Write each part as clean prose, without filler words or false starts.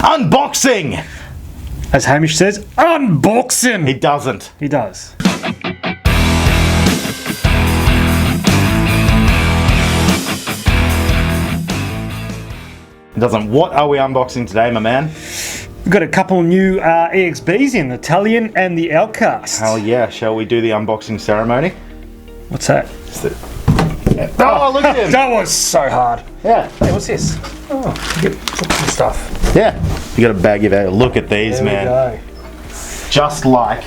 Unboxing! As Hamish says, unboxing! He doesn't. He does. He doesn't. What are we unboxing today, my man? We've got a couple new EXBs in, the Talion and the Outcast. Hell yeah. Shall we do the unboxing ceremony? What's that? Oh, look at him! That was so hard. Yeah. Hey, what's this? Oh, you get some stuff. Yeah. You got a bag of it. Look at these, There man. we go. Just like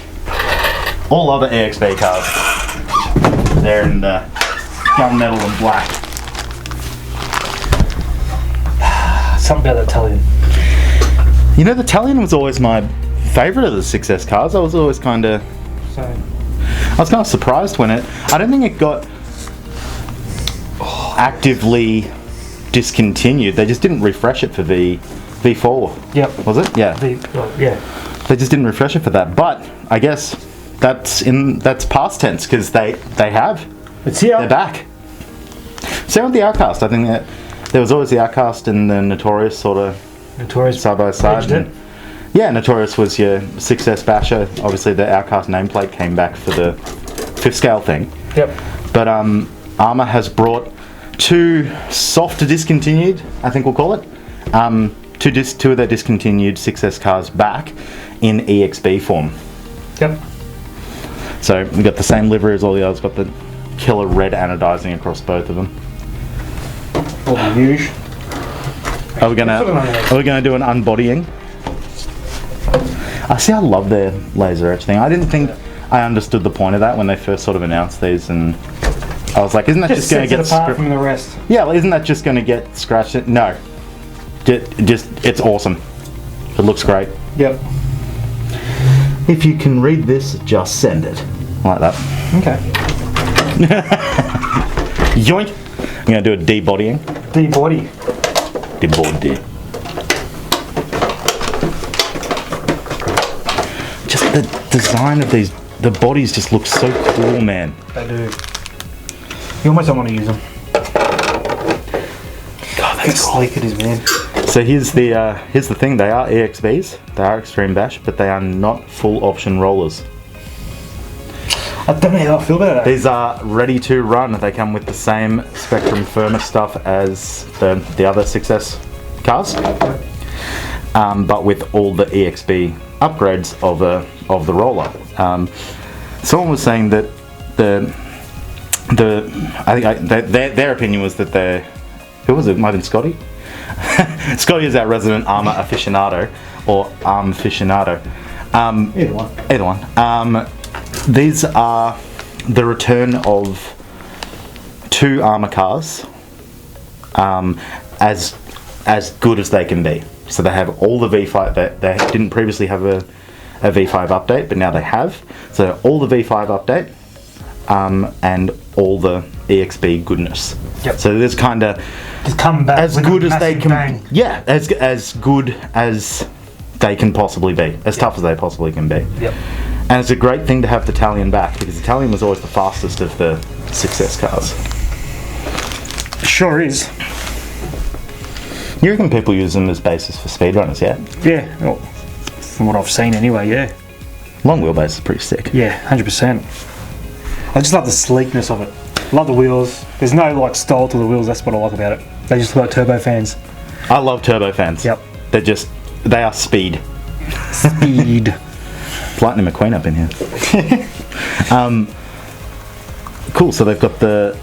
all other EXB cars. They're in the gunmetal and black. Something about that Talion. You know, the Talion was always my favourite of the success cars. I was always kind of... I was kind of surprised when it... I don't think it got actively discontinued. They just didn't refresh it for V4. Yep. Was it? Yeah. Yeah. They just didn't refresh it for that. But I guess that's past tense because they have. It's here. They're back. Same with the Outcast. I think that there was always the Outcast and the Notorious sort of Notorious side by side. Yeah, Notorious was your success basher. Obviously, the Outcast nameplate came back for the 5th scale thing. Yep. But Arrma has brought two soft discontinued, I think we'll call it, two of their discontinued success cars back in EXB form. Yep. So we got the same livery as all the others. Got the killer red anodizing across both of them. All the news. Are we gonna do an unbodying? I see. I love their laser etch thing. I didn't think I understood the point of that when they first sort of announced these, and I was like, "Isn't that just going to get apart from the rest?" Yeah, well, isn't that just going to get scratched? No, it's awesome. It looks great. Yep. If you can read this, just send it like that. Okay. Yoink! I'm going to do a debodying. Debody. Debody. Just the design of these, the bodies just look so cool, man. They do. You almost don't want to use them. God, How sleek it is, man. So here's the thing. They are EXBs. They are Extreme Bash, but they are not full option rollers. I don't know how I feel about that. These are ready to run. They come with the same Spectrum firmer stuff as the other Success cars, but with all the EXB upgrades of the roller. Someone was saying that their opinion was that who was it? Might have been Scotty. Scotty is our resident Arrma aficionado or arm aficionado. Either one. These are the return of two Arrma cars, as good as they can be. So they have all the V5. They didn't previously have a V5 update, but now they have. So all the V5 update, and all the EXB goodness. Yep. So there's kind of come back as with good a as they massive can. bang. Yeah, as good as they can possibly be, as tough as they possibly can be. Yep. And it's a great thing to have the Talion back because the Talion was always the fastest of the success cars. It sure is. You reckon people use them as basis for speedrunners, yeah? Yeah. Well, from what I've seen anyway, yeah. Long wheelbase is pretty sick. Yeah, 100%. I just love the sleekness of it. Love the wheels. There's no like style to the wheels. That's what I like about it. They just look like turbo fans. I love turbo fans. Yep. They are speed. Speed. Lightning McQueen up in here. Cool. So they've got the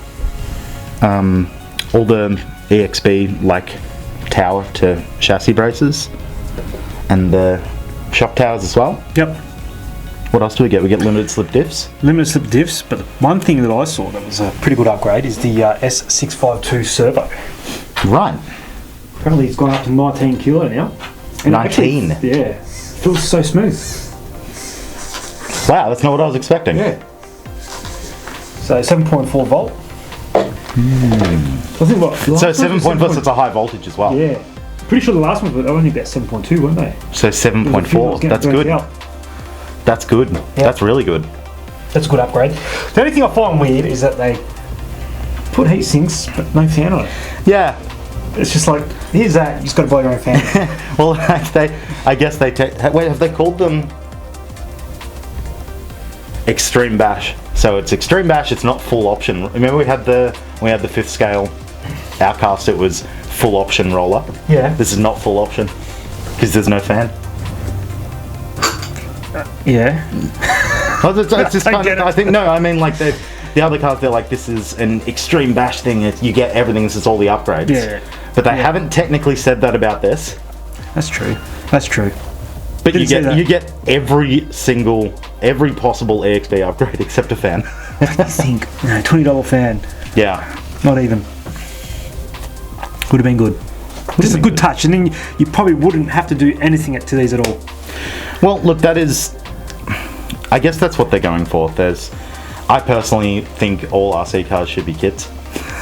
all the EXB like tower to chassis braces, and the shock towers as well. Yep. What else do we get? We get limited slip diffs. Limited slip diffs, but one thing that I saw that was a pretty good upgrade is the S652 Servo. Right. Apparently it's gone up to 19 kilo now. And 19? Actually, yeah. Feels so smooth. Wow, that's not what I was expecting. Yeah. So 7.4 volt. I think what? So 7.4, so it's a high voltage as well. Yeah. Pretty sure the last one was only about 7.2, weren't they? So 7.4, that's good. That's good. Yep. That's really good. That's a good upgrade. The only thing I find weird is that they put heat sinks but no fan on it. Yeah. It's just like, here's that, you just got to buy your own fan. Well, I guess they wait, have they called them Extreme Bash? So it's Extreme Bash, it's not full option. Remember we had the 5th scale Outcast, it was full option roller. Yeah. This is not full option because there's no fan. Yeah. Well, it's just I kind get of, it. I think, no, I mean like the other cars, they're like, this is an Extreme Bash thing, you get everything, this is all the upgrades. Yeah. But they haven't technically said that about this. That's true. That's true. But Didn't say that. you get every possible EXB upgrade except a fan. I think, no, $20 fan. Yeah. Not even. Would have been good. Just a good touch, and then you probably wouldn't have to do anything to these at all. Well, look, that is, I guess that's what they're going for. I personally think all RC cars should be kits.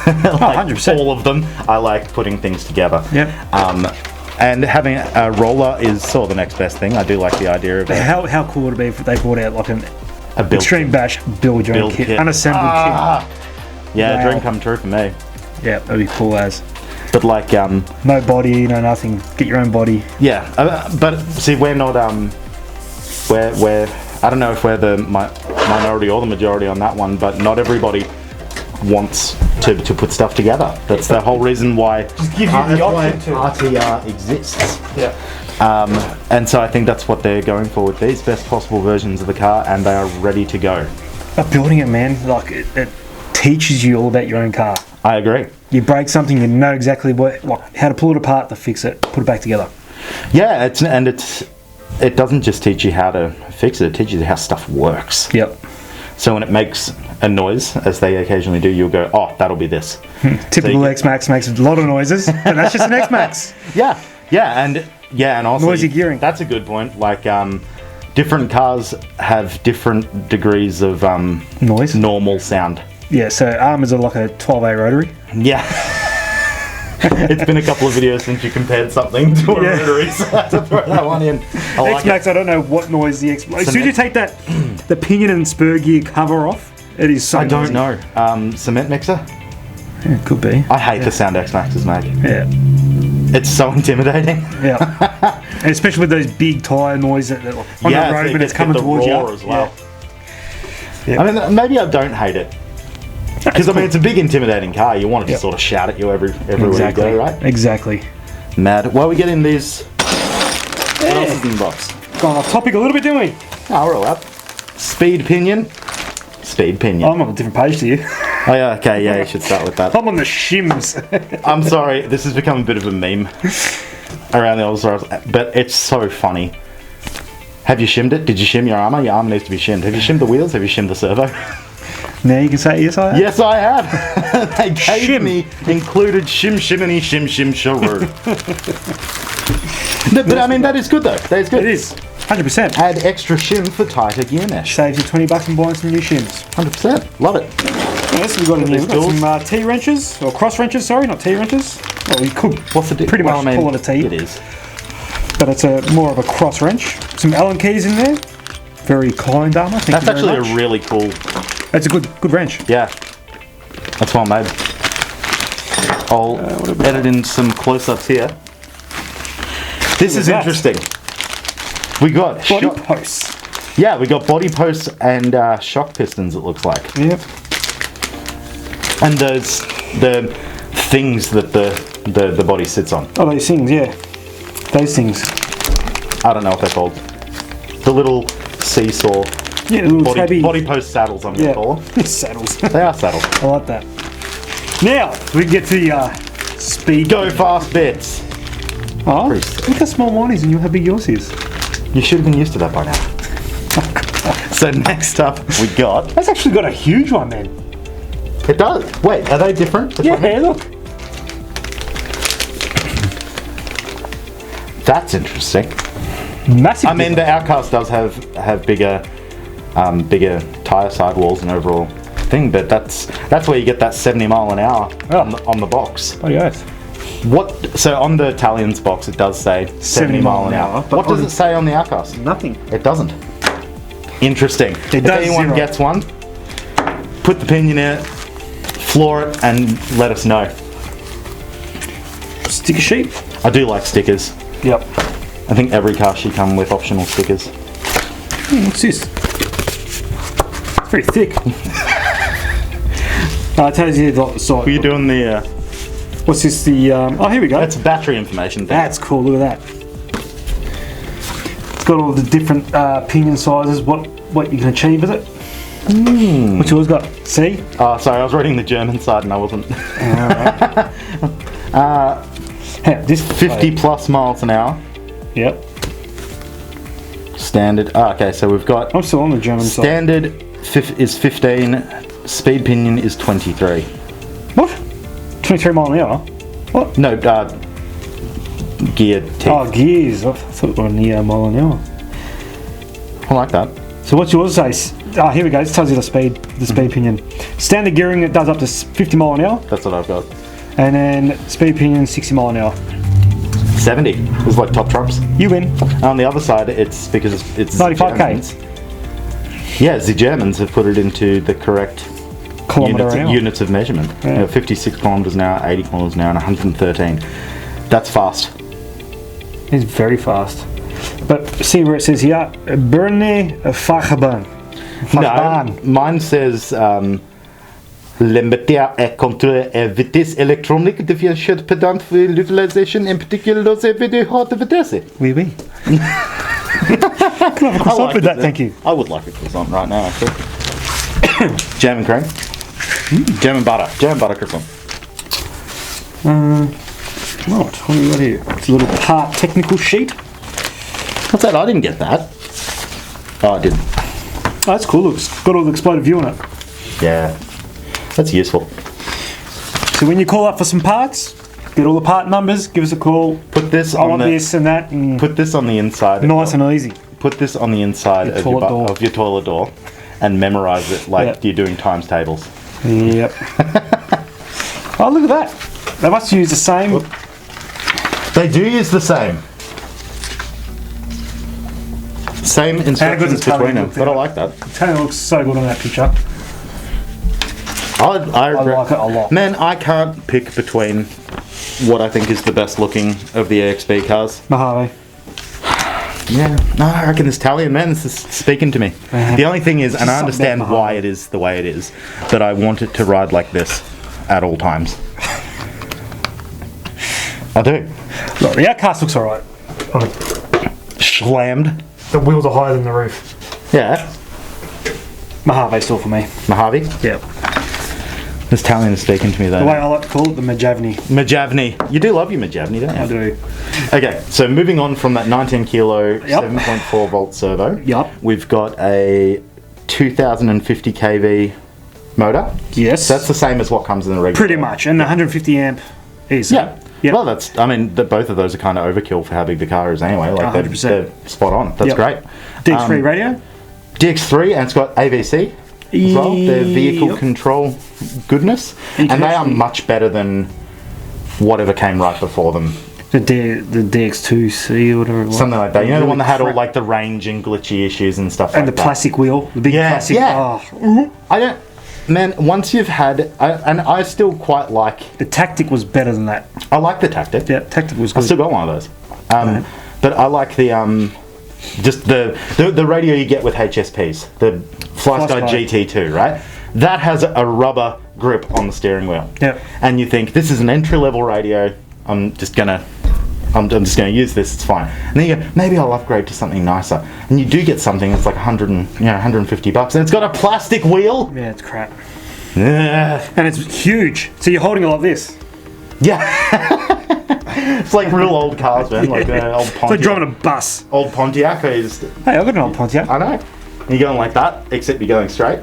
Like 100%. all of them. I like putting things together. Yep. And having a roller is sort of the next best thing. I do like the idea of it. How cool would it be if they brought out like A build Extreme Bash build your own kit, unassembled Yeah, Wow. dream come true for me. kit? Yeah, that'd be cool as. But like, No body, no nothing. Get your own body. yeah. But see, we're not we're I don't know if we're the minority or the majority on that one, but not everybody wants to put stuff together. That's the whole reason why give you the option to. RTR exists. Yeah. And so I think that's what they're going for with these best possible versions of the car, and they are ready to go. But building it, man, like it teaches you all about your own car. I agree. You break something, you know exactly how to pull it apart to fix it, put it back together. Yeah, it doesn't just teach you how to fix it teaches you how stuff works. Yep. So when it makes a noise, as they occasionally do, you'll go, oh, that'll be this. Typical X-Max makes a lot of noises, and that's just an X-Max. And also Noisy gearing. That's a good point. Like, different cars have different degrees of Noise? normal sound. Yeah, so Arrma's like a 12A rotary. Yeah. It's been a couple of videos since you compared something to a rotary, so I had to throw that one in. I like X-Max, I don't know what noise the X-Max... As soon as you take the pinion and spur gear cover off, it is so I don't noisy. know. Cement mixer? Yeah, could be. I hate the sound X-Maxes make. Yeah. It's so intimidating. Yeah. And especially with those big tyre noise on the road so when you it's get coming the towards you. roar as well. Yeah. I mean, maybe I don't hate it. Because I mean, it's a big, intimidating car. You want it to sort of shout at you everywhere Exactly. you go, right? Exactly. Mad. Why are we getting these? What else is in the box? Gone off topic a little bit, didn't we? Oh, we're all up. Speed pinion. Speed pinion. I'm on a different page to you. Oh yeah, okay, yeah, you should start with that. I'm on the shims. I'm sorry, this has become a bit of a meme around the old stars, but it's so funny. Have you shimmed it? Did you shim your Arrma? Your Arrma needs to be shimmed. Have you shimmed the wheels? Have you shimmed the servo? Now you can say yes, I have. Yes, I have. They gave me included shimmy shim shiroo. No, but I mean, that is good though. That is good. It is. 100%. Add extra shim for tighter gear mesh. Saves you $20 and buying some new shims. 100%. Love it. Yes, we've got in here. We've got some T-wrenches, or cross-wrenches, sorry, not T-wrenches. Well, you could What's the pretty much call it a T. It is. But it's more of a cross-wrench. Some Allen keys in there. Very kind, Arrma. Thank That's you very actually much. a really cool. It's a good wrench. Yeah. That's well made. I'll edit in some close-ups here. This is that? interesting. We got Body posts. Yeah, we got body posts and shock pistons. It looks like. Yep. And the things that the body sits on. Oh, those things, yeah. Those things. I don't know what they're called. The little seesaw. Yeah, the little tabby. Body post saddles. I'm gonna call them. Saddles. They are saddles. I like that. Now we can get to the speed. Go fast bits. Oh, Pretty sick. look how small mine is and you how big yours is. You should have been used to that by now. So next up we got. That's actually got a huge one, man. It does. Wait, are they different? Yeah, look. That's interesting. Massive. I mean, the Outcast does have bigger tire sidewalls and overall thing, but that's where you get that 70 mile an hour on the box. Bloody oath. So on the Talion's box, it does say 70 mile an hour. but What does it say on the Outcast? Nothing. It doesn't. Interesting. It if does anyone 0. gets one, put the pinion in it, floor it, and let us know. sticker sheet. I do like stickers. Yep. I think every car should come with optional stickers. What's this? It's very thick. It tells you the sort. Were you doing the... What's this? The oh, here we go. That's battery information thing. That's cool. Look at that. It's got all the different pinion sizes. What you can achieve with it. What yours got? See? Oh, sorry, I was reading the German side and I wasn't. This 50 plus miles an hour. Yep. Standard. Okay, so we've got... I'm still on the German side. Standard is 15. Speed pinion is 23. What? 23 mile an hour? What? No, gear teeth. Oh, gears. I thought it was near a mile an hour. I like that. So what's yours say? Oh, here we go. This tells you the speed pinion. Standard gearing, it does up to 50 mile an hour. That's what I've got. And then speed pinion, 60 mile an hour. 70. It's like top trumps. You win. On the other side, it's because it's 95k. Yeah, the Germans have put it into the correct units of measurement. Yeah. You know, 56 kilometers an hour, 80 kilometers an hour, and 113. That's fast. It's very fast. But see where it says here, Berne Fachbahn. No, mine says Lembetia e controle e vitesse électronique devient chouette pedant for l'utilisation in particular those video hard vitesse. Oui, oui. Can I have a croissant with that, thank you. I would like a croissant right now, actually. Jam and cream. Jam and butter. Jam and butter croissant. What do we got here? It's a little part technical sheet. What's that? I didn't get that. Oh, I didn't. Oh, that's cool. Look, it's got all the exploded view on it. Yeah. That's useful. So when you call up for some parts, get all the part numbers, give us a call. Put this I want this and that. And put this on the inside. nice and easy. Put this on the inside of your toilet door and memorize it like you're doing times tables. Yep. Oh, look at that. They must use the same. They do use the same. Same instructions between them, but I like that. Talion looks so good on that picture. I like it a lot. Man, I can't pick between what I think is the best looking of the EXB cars. Mojave. Yeah, no, I reckon this Talion, man, this is speaking to me. The only thing is, and I understand why it is the way it is, that I want it to ride like this at all times. I do. Look, the Outcast looks alright. Slammed. The wheels are higher than the roof. Yeah. Mojave still for me. Mojave? Yep. This Talion is speaking to me though. The way I like to call it, the Majavni. Majavni. You do love your Majavni, don't you? I do. Okay, so moving on from that 19 kilo, 7.4 volt servo. Yep. We've got a 2050 kV motor. Yes. So that's the same as what comes in the regular. Pretty much, and the 150 amp is. Yeah. Yep. Well, both of those are kind of overkill for how big the car is anyway. Like 100%. they're spot on. That's great. DX3 radio. DX3, and it's got AVC as well. Their vehicle control goodness, and they are much better than whatever came right before them. The DX2C or whatever it was. Something like that. You know, the one that had all like the range and glitchy issues and stuff. And like the plastic wheel, the big plastic. Yeah. Oh. I don't. Man, once you've had, and I still quite like. The Tactic was better than that. I like the Tactic. Yeah, Tactic was good. I still got one of those. But I like the just the radio you get with HSPs, the FlySky GT2, right? That has a rubber grip on the steering wheel. Yeah. And you think this is an entry level radio. I'm just gonna use this. It's fine. And then you go, maybe I'll upgrade to something nicer. And you do get something that's like $150, and it's got a plastic wheel. Yeah, it's crap. Yeah. And it's huge. So you're holding it like this. Yeah. It's like real old cars, man. Like old Pontiac. It's like driving a bus. Old Pontiac. Hey, I've got an old Pontiac. I know. You're going like that, except you're going straight.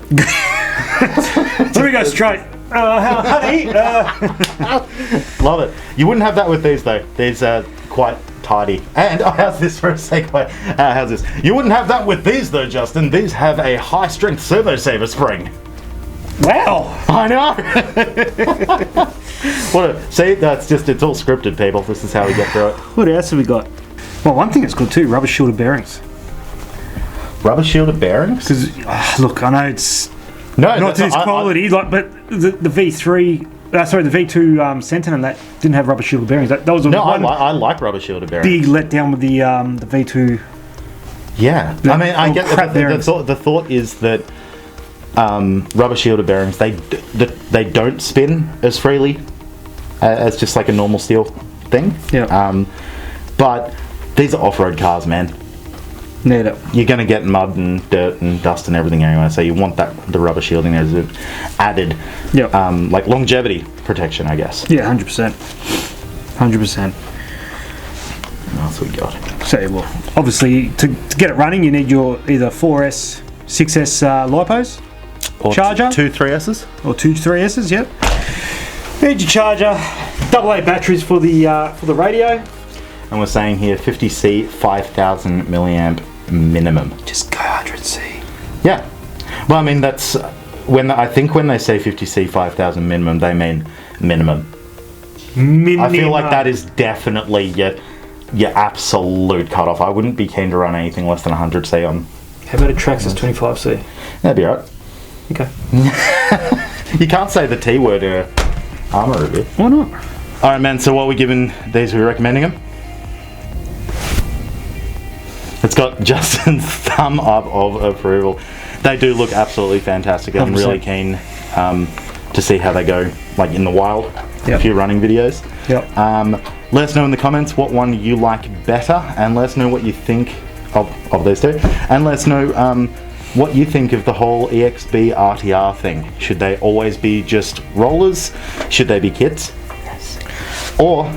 So we go straight. Honey. Love it. You wouldn't have that with these though. These are quite tidy. And how's this for a segue? How's this? You wouldn't have that with these though, Justin. These have a high strength servo saver spring. Wow. I know. See, it's all scripted, people. This is how we get through it. What else have we got? Well, one thing that's good too, rubber shielded bearings. Rubber shielded bearings? Because look, I know it's not to this quality, but the V3 sorry, the V2 Sentinel that didn't have rubber shielded bearings. That was No, one I like rubber shielded bearings. big letdown with the V2. Yeah, I mean, I get the thought is that rubber shielded bearings they don't spin as freely as just like a normal steel thing. Yeah. But these are off-road cars, man. Yeah. You're going to get mud and dirt and dust and everything anyway, so you want the rubber shielding as added, like longevity protection, I guess. Yeah, 100%. 100%. What else we got? So, well, obviously, to get it running, you need your either 4S, 6S LiPos Or charger, two 3Ss, or two 3Ss. Yep. You need your charger, AA batteries for the radio. and we're saying here 50C, 5,000 milliamp minimum. Just go 100C. Yeah. Well, I mean that's I think when they say 50C, 5,000 minimum, they mean minimum. I feel like that is definitely your absolute cutoff. I wouldn't be keen to run anything less than 100C on. How about a Traxxas 25C? That'd be alright. Okay. You can't say the T word in an Arrma review. Why not? Alright, man, so what are we giving these? Are we recommending them? It's got Justin's thumb up of approval. They do look absolutely fantastic. I'm 100%. really keen to see how they go, like in the wild. Yep. A few running videos. Yep. Let us know in the comments what one you like better, and let us know what you think of these two, and let us know what you think of the whole EXB RTR thing. Should they always be just rollers? Should they be kits? Yes. Or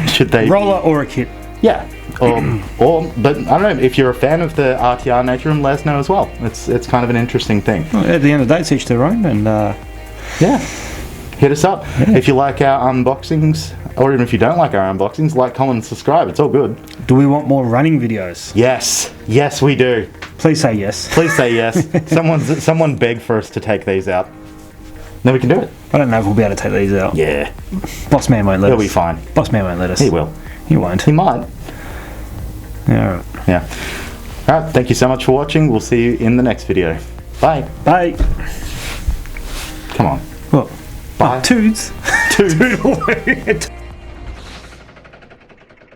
should they roller or a kit? Yeah. Or but I don't know, if you're a fan of the RTR nature, and let us know as well. It's kind of an interesting thing. Well, at the end of the day, it's each their own, and yeah, hit us up. If you like our unboxings, or even if you don't like our unboxings, like, comment, and subscribe. It's all good. do we want more running videos? Yes we do. Please say yes. Please say yes. Someone beg for us to take these out, then we can do it. I don't know if we'll be able to take these out. Yeah, Boss man won't let he'll us. be fine. Boss man won't let us. He will. He won't. He might. Yeah. Alright. Yeah. Alright, thank you so much for watching. We'll see you in the next video. Bye. Bye. Come on. What? Bye. Toots. Toodle.